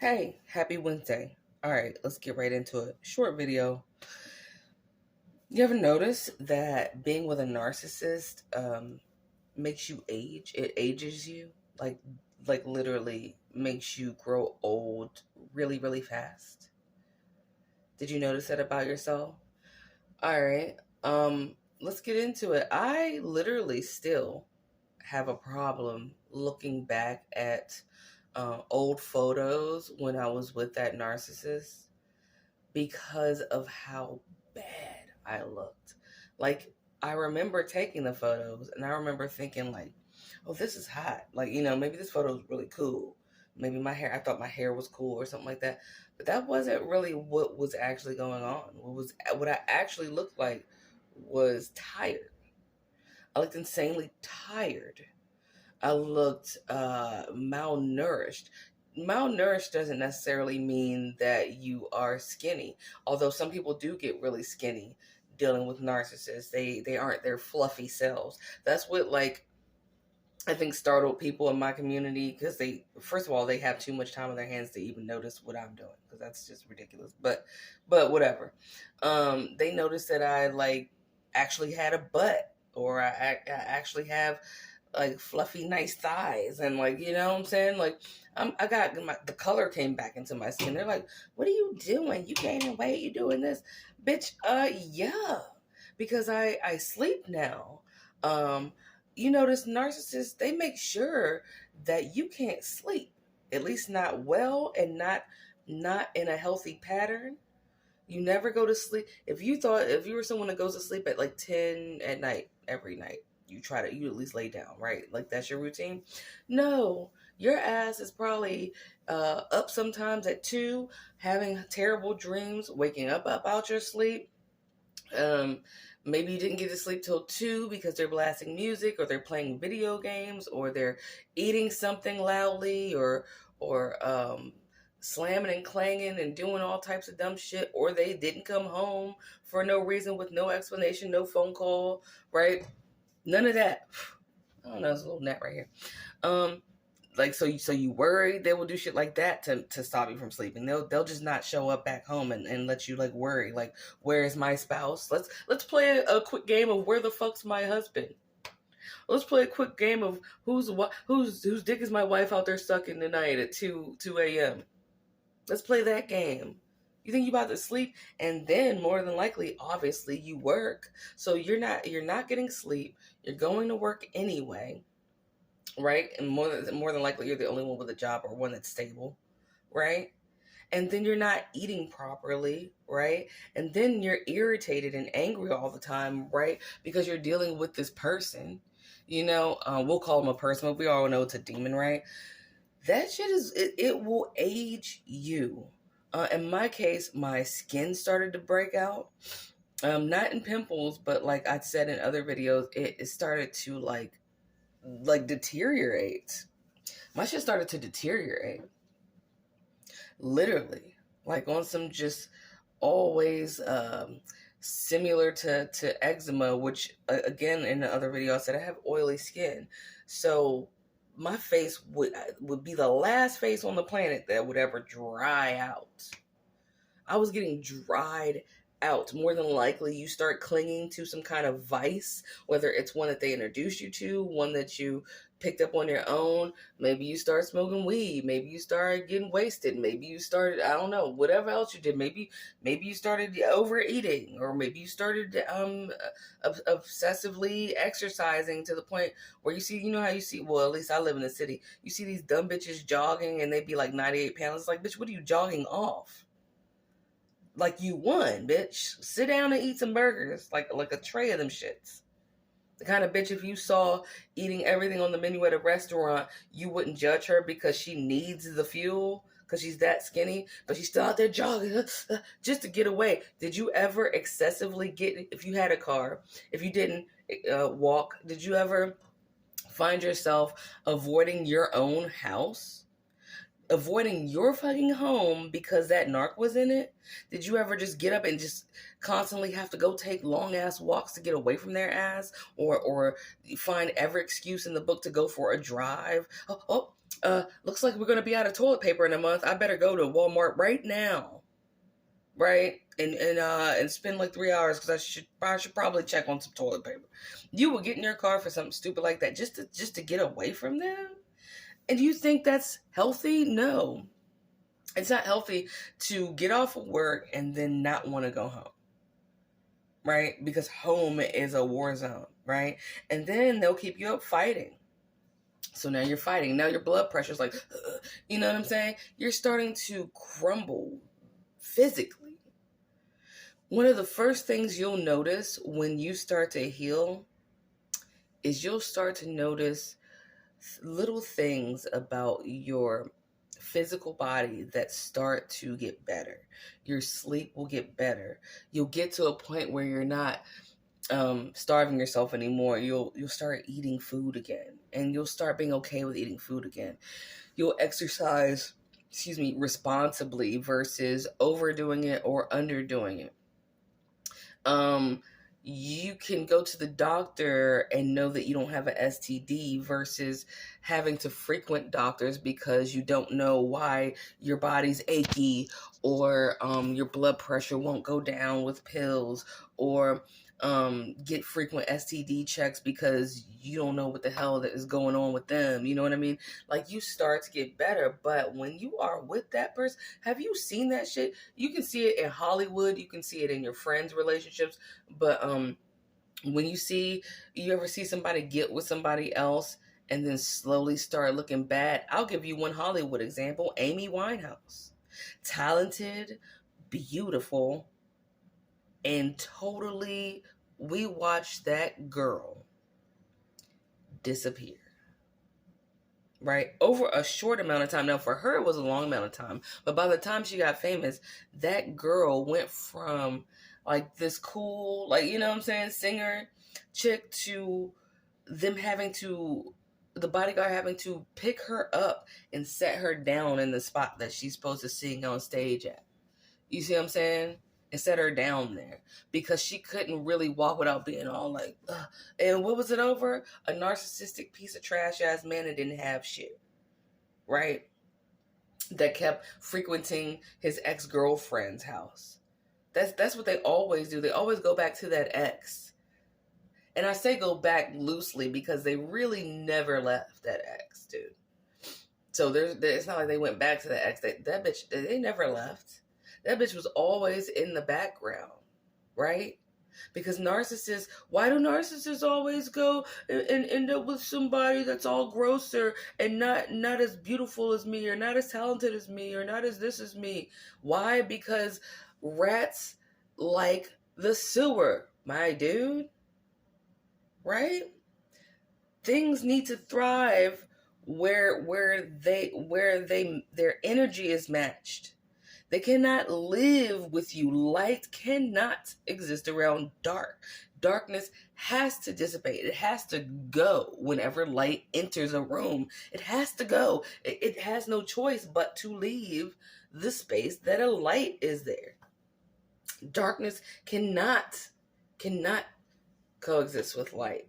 Hey, happy Wednesday. All right, let's get right into it. Short video. You ever notice that being with a narcissist makes you age? It ages you, like like literally makes you grow old really, really fast. Did you notice that about yourself? All right. Let's get into it. I literally still have a problem looking back at old photos when I was with that narcissist because of how bad I looked. Like, I remember taking the photos and I remember thinking, like, oh, this is hot. Like, maybe this photo is really cool. Maybe I thought my hair was cool or something like that. But that wasn't really what was actually going on. What I actually looked like was tired. I looked insanely tired. I looked malnourished. Malnourished doesn't necessarily mean that you are skinny, although some people do get really skinny dealing with narcissists. They aren't their fluffy selves. That's what, like, I think startled people in my community, because they, first of all, they have too much time on their hands to even notice what I'm doing, because that's just ridiculous. But whatever. They noticed that I, like, actually had a butt, or I actually have like fluffy, nice thighs, and, like, you know what I'm saying? Like, I got the color came back into my skin. They're like, "What are you doing? You gaining weight? You doing this, bitch?" Yeah, because I sleep now. This narcissist, they make sure that you can't sleep, at least not well, and not in a healthy pattern. You never go to sleep. If you were someone that goes to sleep at like 10 at night every night, you at least lay down, right? Like, that's your routine. No, your ass is probably up sometimes at 2, having terrible dreams, waking up out your sleep. Um, Maybe you didn't get to sleep till 2 because they're blasting music, or they're playing video games, or they're eating something loudly, or slamming and clanging and doing all types of dumb shit, or they didn't come home for no reason, with no explanation, no phone call, right? None of that. I don't know, there's a little net right here. Um, like, so you worry they will do shit like that to stop you from sleeping. They'll just not show up back home and let you, like, worry, like, where is my spouse? Let's play a quick game of where the fuck's my husband. Let's play a quick game of whose dick is my wife out there sucking tonight at 2 a.m. Let's play that game. You think you about to sleep, and then more than likely, obviously, you work, so you're not getting sleep. You're going to work anyway, right? And more than likely, you're the only one with a job, or one that's stable, right? And then you're not eating properly, right? And then you're irritated and angry all the time, right? Because you're dealing with this person. We'll call him a person, but we all know it's a demon, right? That shit it will age you. In my case, my skin started to break out. Not in pimples, but, like I said in other videos, it started to, like deteriorate. My shit started to deteriorate. Literally. Like, on some just always similar to eczema, which, again, in the other video I said I have oily skin. So my face would be the last face on the planet that would ever dry out. I was getting dried out. More than likely, you start clinging to some kind of vice, whether it's one that they introduced you to, one that you picked up on your own. Maybe you start smoking weed. Maybe you started getting wasted. Maybe you started, I don't know, whatever else you did. Maybe you started overeating, or maybe you started obsessively exercising to the point where you know how you see, well, at least I live in the city, you see these dumb bitches jogging and they be like 98 pounds. It's like, bitch, what are you jogging off? Like, you won, bitch. Sit down and eat some burgers, like a tray of them shits. The kind of bitch, if you saw eating everything on the menu at a restaurant, you wouldn't judge her because she needs the fuel, because she's that skinny, but she's still out there jogging just to get away. Did you ever excessively if you had a car, if you didn't walk, did you ever find yourself avoiding your own house? Avoiding your fucking home because that narc was in it? Did you ever just get up and just constantly have to go take long ass walks to get away from their ass, or find every excuse in the book to go for a drive? Oh, Looks like we're going to be out of toilet paper in a month. I better go to Walmart right now. Right? And spend like 3 hours because I should probably check on some toilet paper. You will get in your car for something stupid like that just to get away from them? And do you think that's healthy? No. It's not healthy to get off of work and then not want to go home. Right? Because home is a war zone, right? And then they'll keep you up fighting. So now you're fighting. Now your blood pressure's like, you know what I'm saying? You're starting to crumble physically. One of the first things you'll notice when you start to heal is you'll start to notice little things about your physical body that start to get better. Your sleep will get better. You'll get to a point where you're not starving yourself anymore. You'll start eating food again, and you'll start being okay with eating food again. You'll exercise, responsibly versus overdoing it or underdoing it. You can go to the doctor and know that you don't have an STD versus having to frequent doctors because you don't know why your body's achy, or your blood pressure won't go down with pills, or get frequent STD checks because you don't know what the hell that is going on with them. You know what I mean? Like, you start to get better, but when you are with that person, have you seen that shit? You can see it in Hollywood, you can see it in your friends' relationships, but when you ever see somebody get with somebody else and then slowly start looking bad? I'll give you one Hollywood example. Amy Winehouse. Talented, beautiful, and totally, we watched that girl disappear. Right? Over a short amount of time. Now, for her, it was a long amount of time. But by the time she got famous, that girl went from like this cool, like, you know what I'm saying, singer chick to them having to, the bodyguard having to pick her up and set her down in the spot that she's supposed to sing on stage at. You see what I'm saying? And set her down there because she couldn't really walk without being all like, ugh. And what was it over? A narcissistic piece of trash ass man that didn't have shit, right? That kept frequenting his ex-girlfriend's house. That's what they always do. They always go back to that ex. And I say go back loosely because they really never left that ex, dude. So it's not like they went back to the ex. That bitch, they never left. That bitch was always in the background, right? Because narcissists, why do narcissists always go and end up with somebody that's all grosser and not as beautiful as me, or not as talented as me, or not as this as me? Why? Because rats like the sewer, my dude. Right? Things need to thrive where their energy is matched. They cannot live with you. Light cannot exist around dark. Darkness has to dissipate. It has to go whenever light enters a room. It has to go. It has no choice but to leave the space that a light is there. Darkness cannot coexist with light.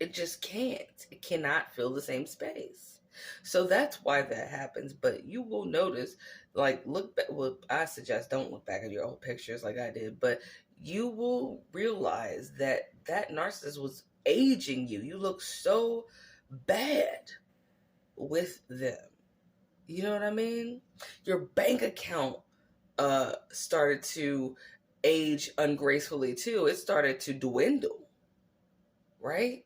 It just can't. It cannot fill the same space. So that's why that happens. But you will notice, like, look back. Well, I suggest don't look back at your old pictures like I did, but you will realize that that narcissist was aging you. You look so bad with them. You know what I mean? Your bank account started to age ungracefully too. It started to dwindle, right?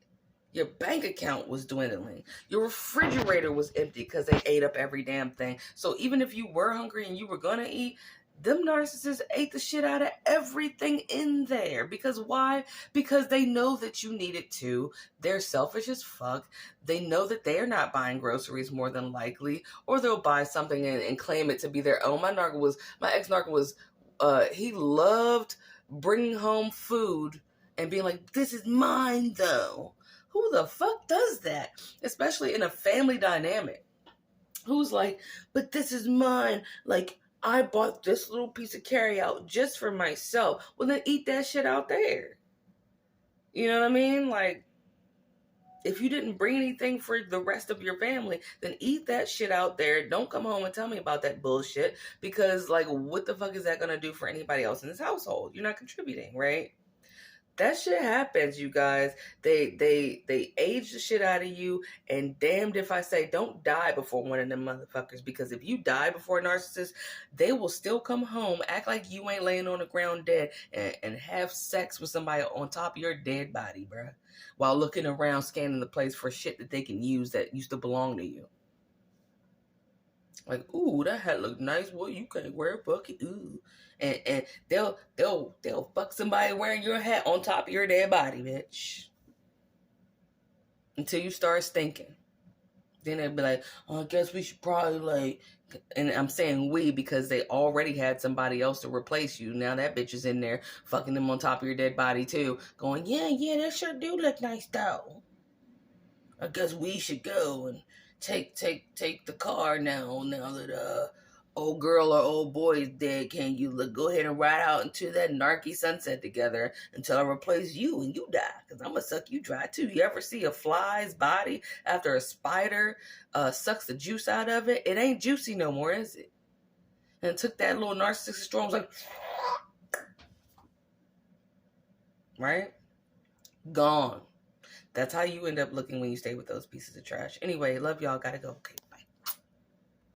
Your bank account was dwindling. Your refrigerator was empty because they ate up every damn thing. So even if you were hungry and you were gonna eat, them narcissists ate the shit out of everything in there. Because why? Because they know that you need it too. They're selfish as fuck. They know that they're not buying groceries more than likely, or they'll buy something and claim it to be their own. My ex-narc was, he loved bringing home food and being like, this is mine though. Who the fuck does that? Especially in a family dynamic. Who's like, but this is mine. Like, I bought this little piece of carryout just for myself. Well, then eat that shit out there. You know what I mean? Like, If you didn't bring anything for the rest of your family, then eat that shit out there. Don't come home and tell me about that bullshit, because like, what the fuck is that gonna do for anybody else in this household? You're not contributing, right? That shit happens, you guys. They age the shit out of you, and damned if I say don't die before one of them motherfuckers, because if you die before a narcissist, they will still come home, act like you ain't laying on the ground dead, and have sex with somebody on top of your dead body, bruh, while looking around scanning the place for shit that they can use that used to belong to you. Like, ooh, that hat look nice. Well, you can't wear a bucket. Ooh. And they'll fuck somebody wearing your hat on top of your dead body, bitch. Until you start stinking. Then they'll be like, oh, I guess we should probably like, and I'm saying we because they already had somebody else to replace you. Now that bitch is in there fucking them on top of your dead body too, going, yeah, that sure do look nice though. I guess we should go and take the car now that old girl or old boy is dead. Can you go ahead and ride out into that narky sunset together until I replace you and you die? Because I'm gonna suck you dry too. You ever see a fly's body after a spider sucks the juice out of it? It ain't juicy no more, is it? And it took that little narcissistic straw and was like, right? Gone. That's how you end up looking when you stay with those pieces of trash. Anyway, love y'all. Gotta go. Okay.